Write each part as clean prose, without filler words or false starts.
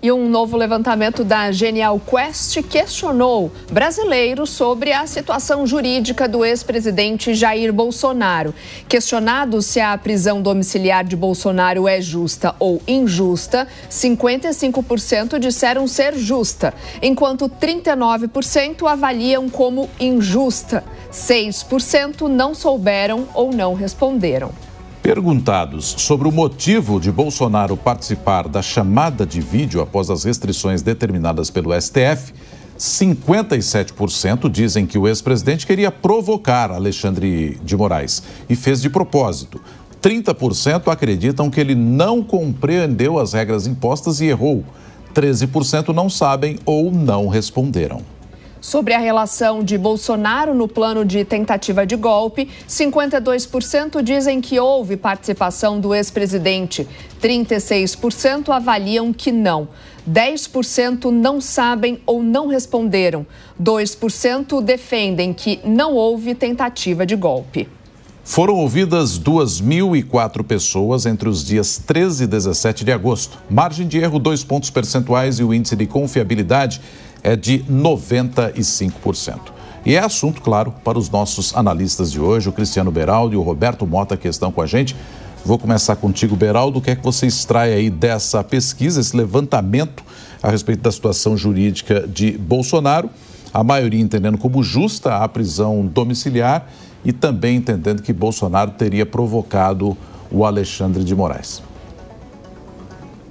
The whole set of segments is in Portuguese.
E um novo levantamento da Genial Quest questionou brasileiros sobre a situação jurídica do ex-presidente Jair Bolsonaro. Questionado se a prisão domiciliar de Bolsonaro é justa ou injusta, 55% disseram ser justa, enquanto 39% avaliam como injusta. 6% não souberam ou não responderam. Perguntados sobre o motivo de Bolsonaro participar da chamada de vídeo após as restrições determinadas pelo STF, 57% dizem que o ex-presidente queria provocar Alexandre de Moraes e fez de propósito. 30% acreditam que ele não compreendeu as regras impostas e errou. 13% não sabem ou não responderam. Sobre a relação de Bolsonaro no plano de tentativa de golpe, 52% dizem que houve participação do ex-presidente, 36% avaliam que não, 10% não sabem ou não responderam, 2% defendem que não houve tentativa de golpe. Foram ouvidas 2.004 pessoas entre os dias 13 e 17 de agosto. Margem de erro 2 pontos percentuais e o índice de confiabilidade é de 95%. E é assunto, claro, para os nossos analistas de hoje, o Cristiano Beraldo e o Roberto Mota, que estão com a gente. Vou começar contigo, Beraldo. O que é que você extrai aí dessa pesquisa, esse levantamento a respeito da situação jurídica de Bolsonaro? A maioria entendendo como justa a prisão domiciliar e também entendendo que Bolsonaro teria provocado o Alexandre de Moraes.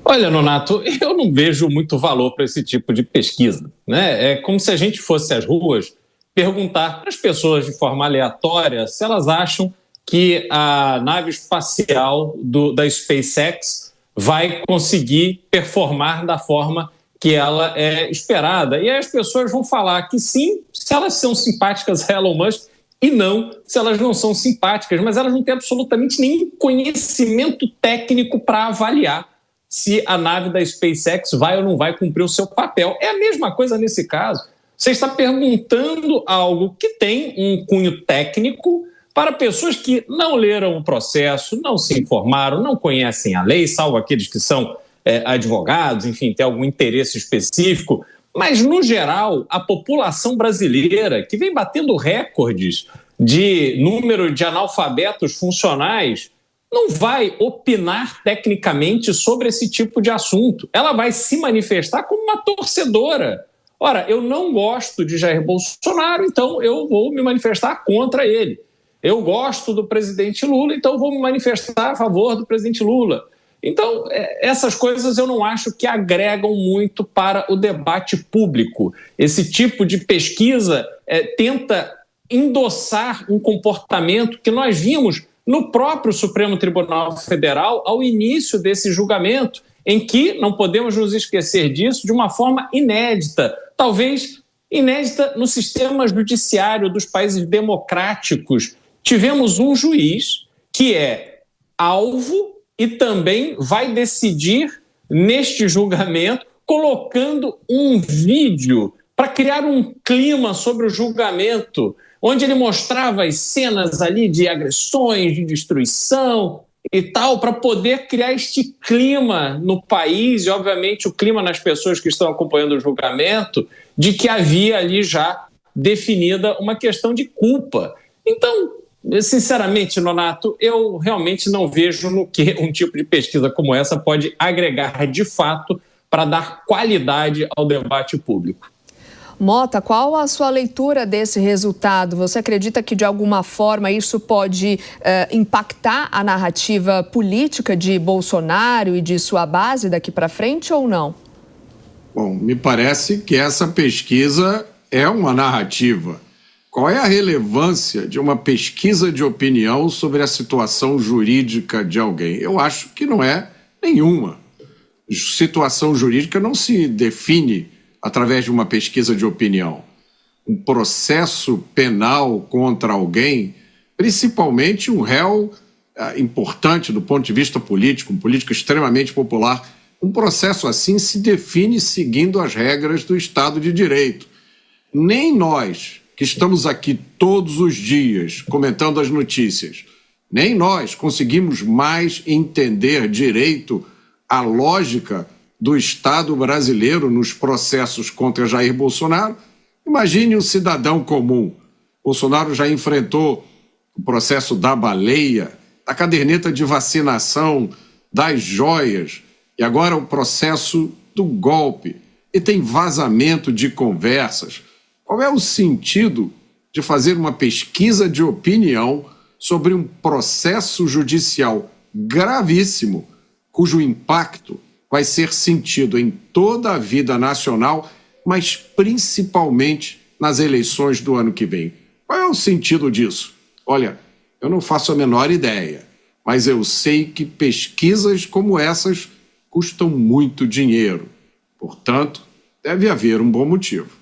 Olha, Nonato, eu não vejo muito valor para esse tipo de pesquisa, né? É como se a gente fosse às ruas perguntar para as pessoas de forma aleatória se elas acham que a nave espacial da SpaceX vai conseguir performar da forma que ela é esperada. E aí as pessoas vão falar que sim, se elas são simpáticas a Elon Musk, e não se elas não são simpáticas, mas elas não têm absolutamente nenhum conhecimento técnico para avaliar se a nave da SpaceX vai ou não vai cumprir o seu papel. É a mesma coisa nesse caso. Você está perguntando algo que tem um cunho técnico para pessoas que não leram o processo, não se informaram, não conhecem a lei, salvo aqueles que são advogados, enfim, têm algum interesse específico. Mas, no geral, a população brasileira, que vem batendo recordes de número de analfabetos funcionais, não vai opinar tecnicamente sobre esse tipo de assunto. Ela vai se manifestar como uma torcedora. Ora, eu não gosto de Jair Bolsonaro, então eu vou me manifestar contra ele. Eu gosto do presidente Lula, então vou me manifestar a favor do presidente Lula. Então, essas coisas eu não acho que agregam muito para o debate público. Esse tipo de pesquisa tenta endossar um comportamento que nós vimos no próprio Supremo Tribunal Federal ao início desse julgamento, em que, não podemos nos esquecer disso, de uma forma inédita, talvez inédita no sistema judiciário dos países democráticos. Tivemos um juiz que é alvo e também vai decidir neste julgamento, colocando um vídeo para criar um clima sobre o julgamento, onde ele mostrava as cenas ali de agressões, de destruição e tal, para poder criar este clima no país e, obviamente, o clima nas pessoas que estão acompanhando o julgamento, de que havia ali já definida uma questão de culpa. Então, sinceramente, Nonato, eu realmente não vejo no que um tipo de pesquisa como essa pode agregar de fato para dar qualidade ao debate público. Mota, qual a sua leitura desse resultado? Você acredita que, de alguma forma, isso pode impactar a narrativa política de Bolsonaro e de sua base daqui para frente ou não? Bom, me parece que essa pesquisa é uma narrativa. Qual é a relevância de uma pesquisa de opinião sobre a situação jurídica de alguém? Eu acho que não é nenhuma. Situação jurídica não se define através de uma pesquisa de opinião. Um processo penal contra alguém, principalmente um réu importante do ponto de vista político, um político extremamente popular, um processo assim se define seguindo as regras do Estado de Direito. Nem nós, que estamos aqui todos os dias comentando as notícias, nem nós conseguimos mais entender direito a lógica do Estado brasileiro nos processos contra Jair Bolsonaro, imagine o cidadão comum. Bolsonaro já enfrentou o processo da baleia, da caderneta de vacinação, das joias, e agora o processo do golpe. E tem vazamento de conversas. Qual é o sentido de fazer uma pesquisa de opinião sobre um processo judicial gravíssimo, cujo impacto vai ser sentido em toda a vida nacional, mas principalmente nas eleições do ano que vem? Qual é o sentido disso? Olha, eu não faço a menor ideia, mas eu sei que pesquisas como essas custam muito dinheiro. Portanto, deve haver um bom motivo.